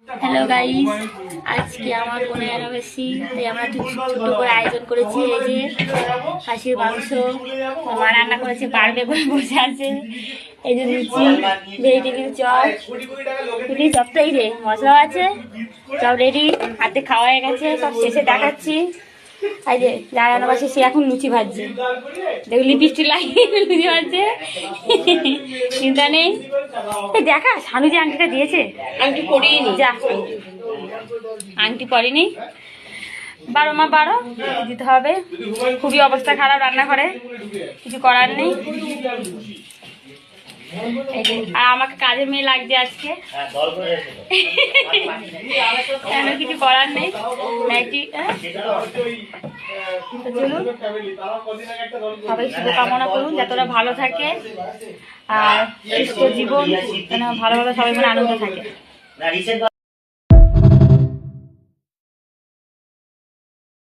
Hello guys, আজকে আমার বোনের অ্যানিভার্সারি, তাই আমরা ছোট্ট করে আয়োজন করেছি। এই যে খাসির মাংস মা রান্না করেছে, বাড়বে করে বসে আছে। এই যে লুচি, ভেজিটেবিল চপ, রুটি চপটাই রে মশলা আছে, সব রেডি, হাতে খাওয়া হয়ে গেছে। সব শেষে দেখাচ্ছি। এই যে যার অ্যানিভার্সারি সে এখন লুচি ভাজছে, দেখো লিপস্টিক লাগিয়ে লুচি ভাজছে, চিন্তা নেই। দেখা শানু যে আংটিটা দিয়েছে, আংটি পরিয়ে নি, যা আংটি পরিনি, 12 মা 12 দিতে হবে। খুবই অবস্থা খারাপ রান্না করে, কিছু করার নেই। এই যে আর আমাকে কাজের মেয়ে লাগছে আজকে, কেন কিছু করার নেই। নাইটি চলুন, সবাই শুভকামনা করুন যাতে ওরা ভালো থাকে আর সুস্থ জীবন যেন ভালোভাবে সবাই মানে আনন্দ থাকে।